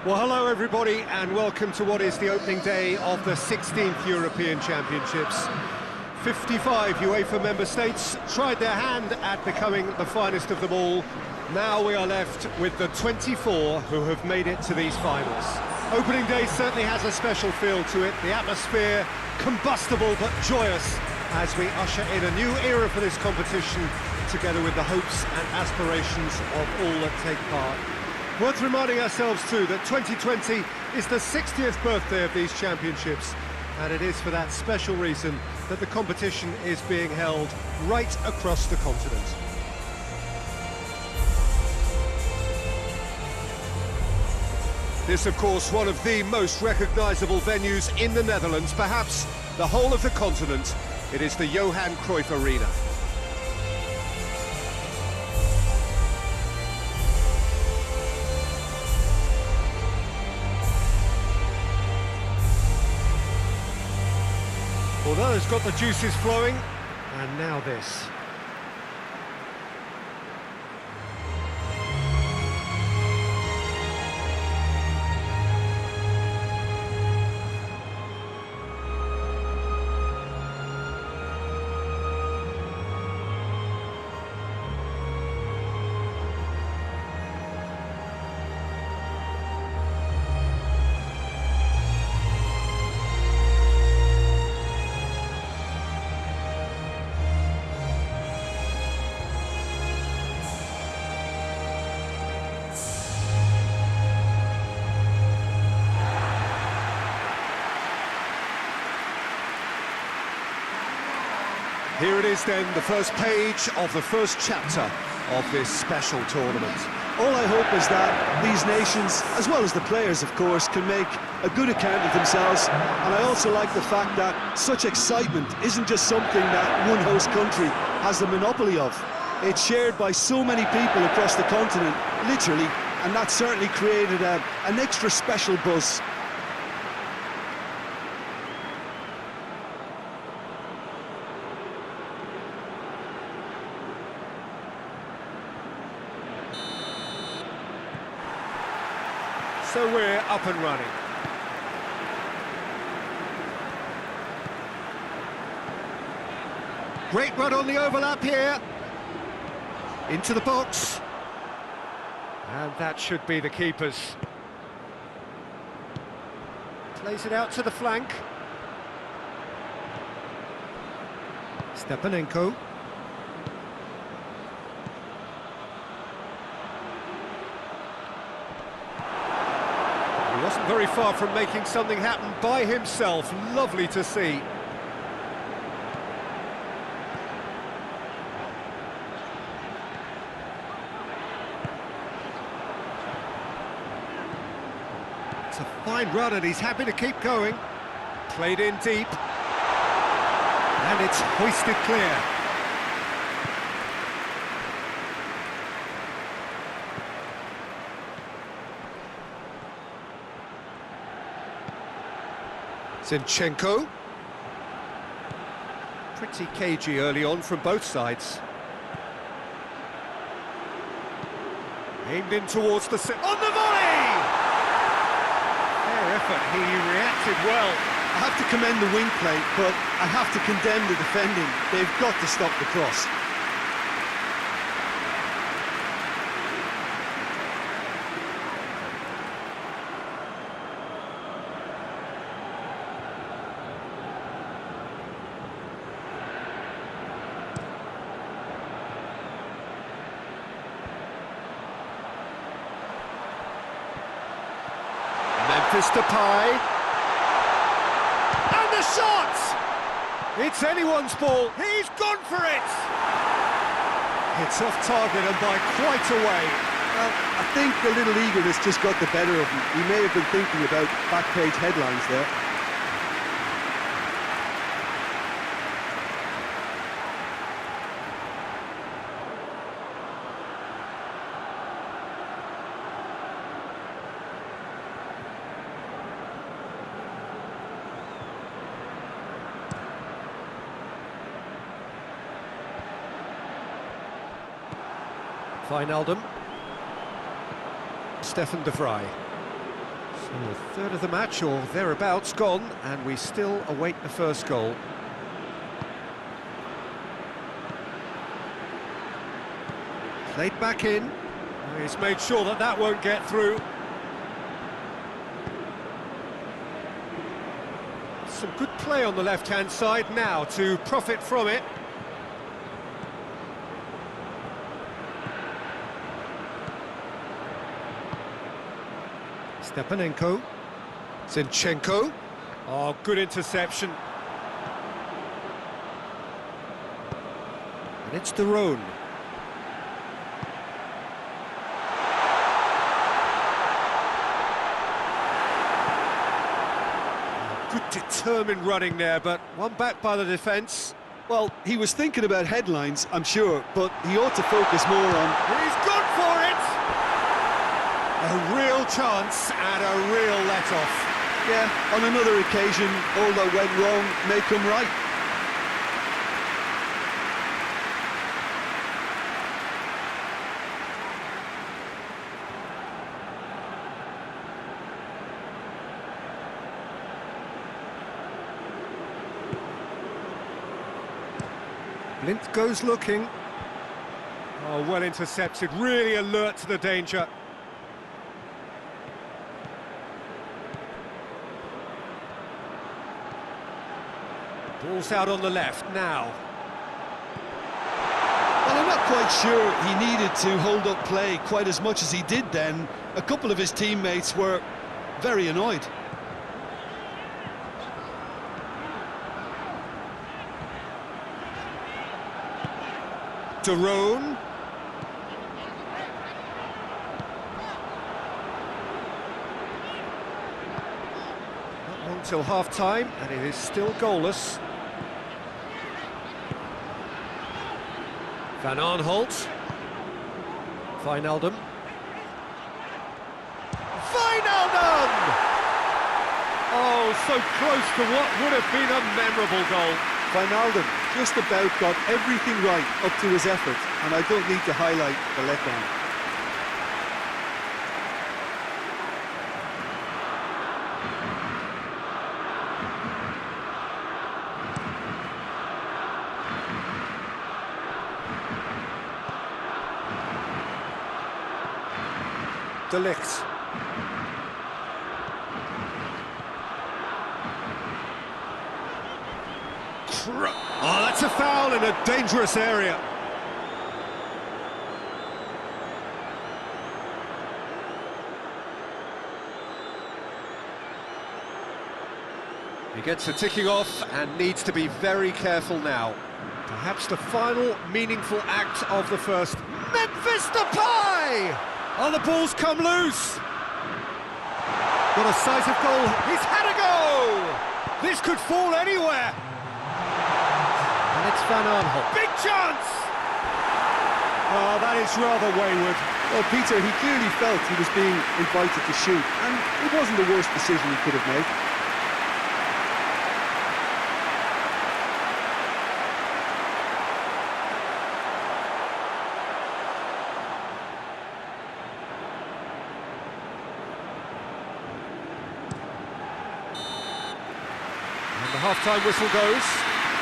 Well, hello everybody, and welcome to what is the opening day of the 16th European Championships. 55 UEFA member states tried their hand at becoming the finest of them all. Now we are left with the 24 who have made it to these finals. Opening day certainly has a special feel to it. The atmosphere, combustible but joyous, as we usher in a new era for this competition, together with the hopes and aspirations of all that take part. Worth reminding ourselves too that 2020 is the 60th birthday of these championships, and it is for that special reason that the competition is being held right across the continent. This, of course, one of the most recognisable venues in the Netherlands, perhaps the whole of the continent. It is the Johan Cruyff Arena. Well, that has got the juices flowing, and now this. Here it is then, the first page of the first chapter of this special tournament. All I hope is that these nations, as well as the players of course, can make a good account of themselves. And I also like the fact that such excitement isn't just something that one host country has the monopoly of. It's shared by so many people across the continent, literally, and that certainly created an extra special buzz. So we're up and running. Great run on the overlap here. Into the box. And that should be the keeper's. Plays it out to the flank. Stepanenko. He wasn't very far from making something happen by himself. Lovely to see. It's a fine run and he's happy to keep going. Played in deep. And it's hoisted clear. Zinchenko. Pretty cagey early on from both sides. Aimed in towards the... on the volley! Fair effort, he reacted well. I have to commend the wing play, but I have to condemn the defending. They've got to stop the cross. Memphis Depay. And the shot! It's anyone's ball. He's gone for it! It's off target and by quite a way. Well, I think the little eagerness just got the better of him. He may have been thinking about back-page headlines there. Wijnaldum. Stefan de Vrij. So a third of the match or thereabouts gone, and we still await the first goal. Played back in. He's made sure that that won't get through. Some good play on the left-hand side now to profit from it. Stepanenko. Zinchenko. Oh, good interception. And it's De Roon. Good determined running there, but one back by the defence. Well, he was thinking about headlines, I'm sure, but he ought to focus more on... He's gone for it! A real chance and a real let-off. Yeah, on another occasion, all that went wrong may come right. Blind goes looking. Oh, well intercepted, really alert to the danger. Ball's out on the left now. Well, I'm not quite sure he needed to hold up play quite as much as he did then. A couple of his teammates were very annoyed. De Roon. Not long till half-time, and it is still goalless. Van Aanholt. Wijnaldum. Wijnaldum! Oh, so close to what would have been a memorable goal. Wijnaldum just about got everything right up to his effort, and I don't need to highlight the letdown. De Ligt. Oh, that's a foul in a dangerous area. He gets a ticking off and needs to be very careful now. Perhaps the final meaningful act of the first. Memphis Depay! Oh, the ball's come loose. Got a sight of goal. He's had a go! This could fall anywhere. And it's Van Aanholt. Big chance! Oh, that is rather wayward. Well, Peter, he clearly felt he was being invited to shoot, and it wasn't the worst decision he could have made. And the half-time whistle goes.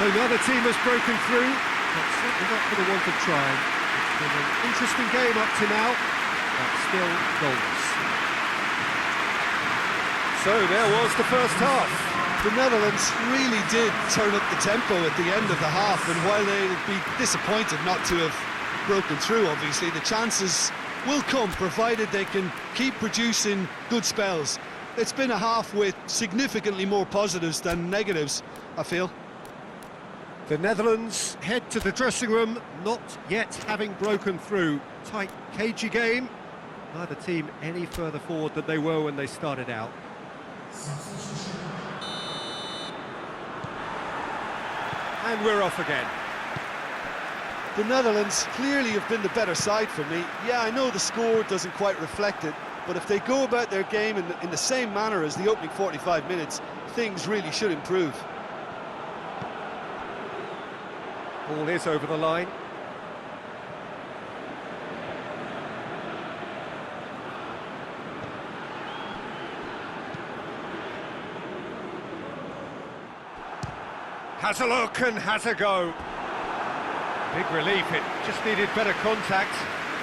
So neither team has broken through, but certainly not for the want of trying. It's been an interesting game up to now, but still goalless. So there was the first half. The Netherlands really did turn up the tempo at the end of the half, and while they'd be disappointed not to have broken through, obviously, the chances will come, provided they can keep producing good spells. It's been a half with significantly more positives than negatives, I feel. The Netherlands head to the dressing room, not yet having broken through. Tight, cagey game. Neither team any further forward than they were when they started out. And we're off again. The Netherlands clearly have been the better side for me. Yeah, I know the score doesn't quite reflect it, but if they go about their game in the same manner as the opening 45 minutes, things really should improve. Ball is over the line. Has a look and has a go. Big relief, it just needed better contact.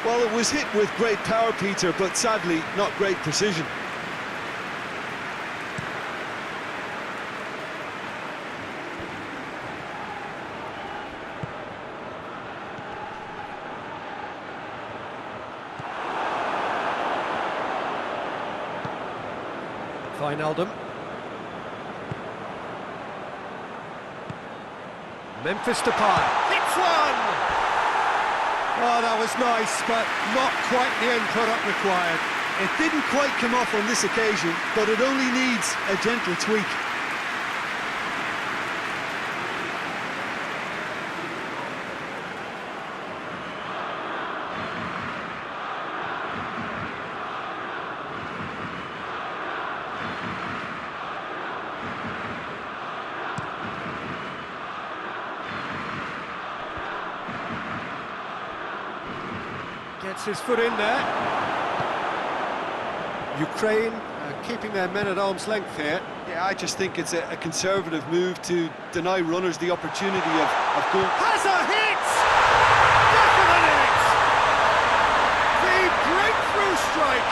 Well, it was hit with great power, Peter, but sadly, not great precision. Wijnaldum. Memphis Depay. Hits one! Oh, that was nice, but not quite the end product required. It didn't quite come off on this occasion, but it only needs a gentle tweak. Gets his foot in there. Ukraine keeping their men at arm's length here. Yeah, I just think it's a conservative move to deny runners the opportunity of goal. Has a hit! Definite hit! The breakthrough strike!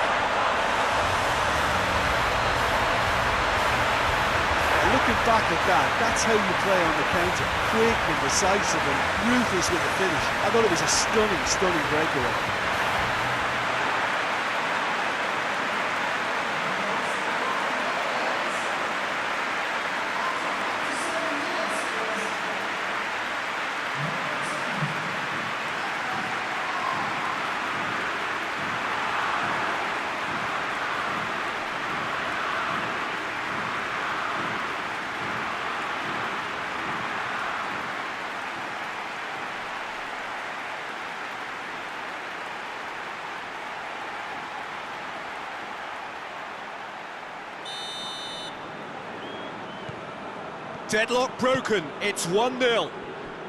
Looking back at that, that's how you play on the counter. Quick and decisive and ruthless with the finish. I thought it was a stunning, stunning breakaway. Deadlock broken, it's 1-0.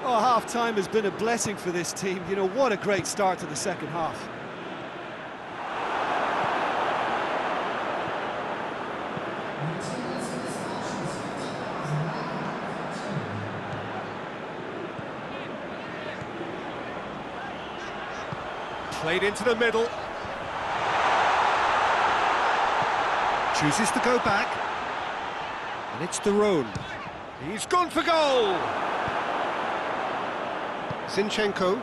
Oh, half-time has been a blessing for this team. You know, what a great start to the second half. Played into the middle. Chooses to go back. And it's Daron. He's gone for goal! Zinchenko.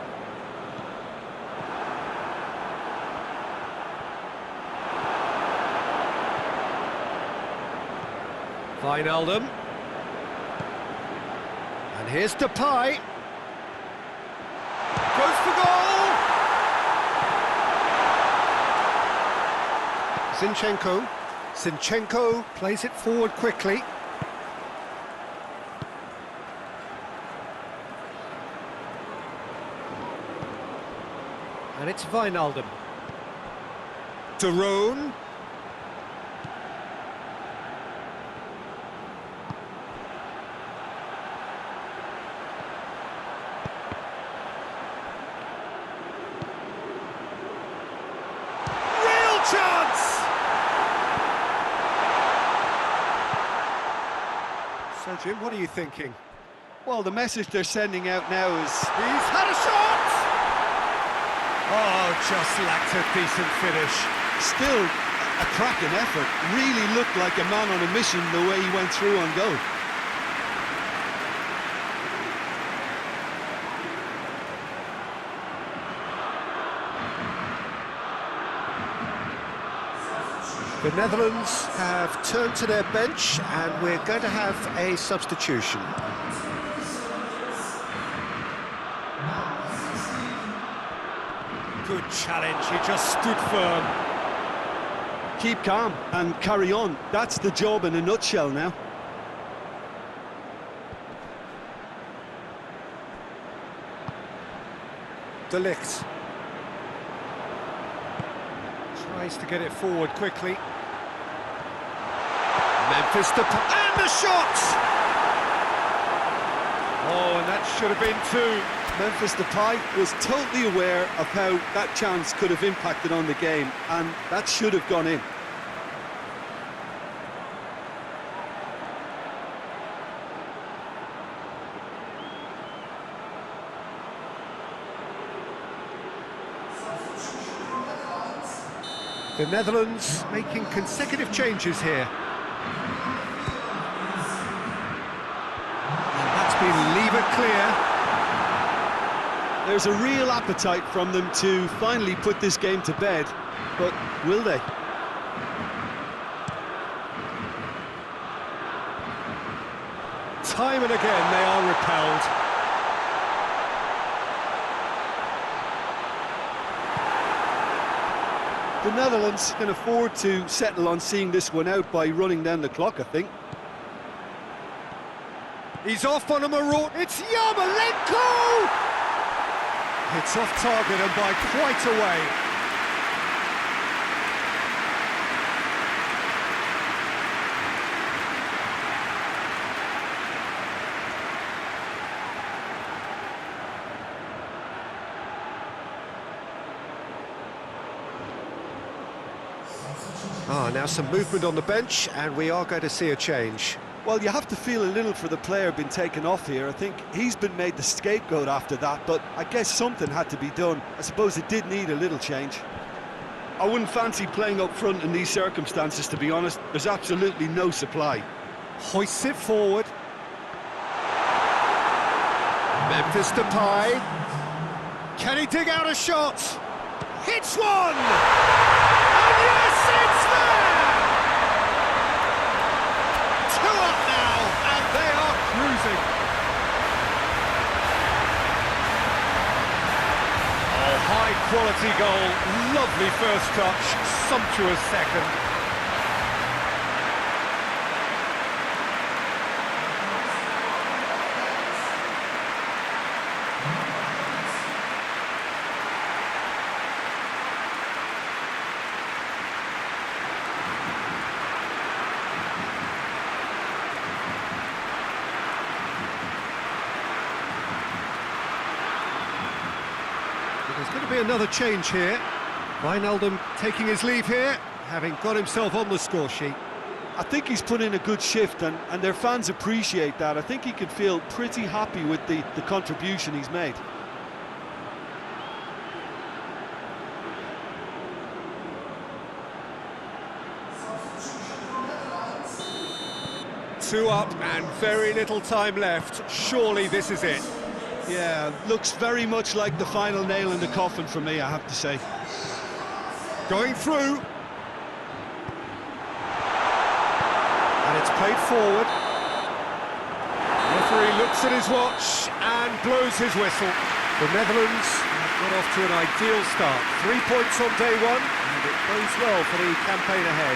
Wijnaldum. And here's Depay. Goes for goal! Zinchenko. Zinchenko plays it forward quickly. And it's Wijnaldum. Daron. Real chance! So, Jim, what are you thinking? Well, the message they're sending out now is... He's had a shot! Oh, just lacked a decent finish. Still a cracking effort. Really looked like a man on a mission the way he went through on goal. The Netherlands have turned to their bench and we're going to have a substitution. Good challenge, he just stood firm. Keep calm and carry on. That's the job in a nutshell now. De Ligt. Tries to get it forward quickly. Memphis Depay, and the shot! Oh, and that should have been two. Memphis Depay was totally aware of how that chance could have impacted on the game, and that should have gone in. The Netherlands making consecutive changes here. And that's been levered clear. There's a real appetite from them to finally put this game to bed, but will they? Time and again they are repelled. The Netherlands can afford to settle on seeing this one out by running down the clock, I think. He's off on a maroon. It's Yarmolenko! It's off target and by quite a way. Now some movement on the bench, and we are going to see a change. Well, you have to feel a little for the player being taken off here. I think he's been made the scapegoat after that, but I guess something had to be done. I suppose it did need a little change. I wouldn't fancy playing up front in these circumstances, to be honest. There's absolutely no supply. Hoists it forward. Memphis Depay. Can he dig out a shot? Hits one! And yes, it's there! 2 up now, and they are cruising. Oh, high-quality goal. Lovely first touch, sumptuous second. There's going to be another change here. Wijnaldum taking his leave here, having got himself on the score sheet. I think he's put in a good shift, and their fans appreciate that. I think he can feel pretty happy with the contribution he's made. Two up and very little time left. Surely this is it. Yeah, looks very much like the final nail in the coffin for me, I have to say. Going through. And it's played forward. Referee looks at his watch and blows his whistle. The Netherlands have got off to an ideal start. 3 points on day one, and it bodes well for the campaign ahead.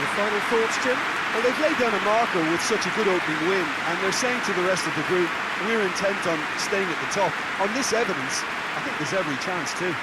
Your final thoughts, Jim? Well, they've laid down a marker with such a good opening win, and they're saying to the rest of the group, we're intent on staying at the top. On this evidence, I think there's every chance too.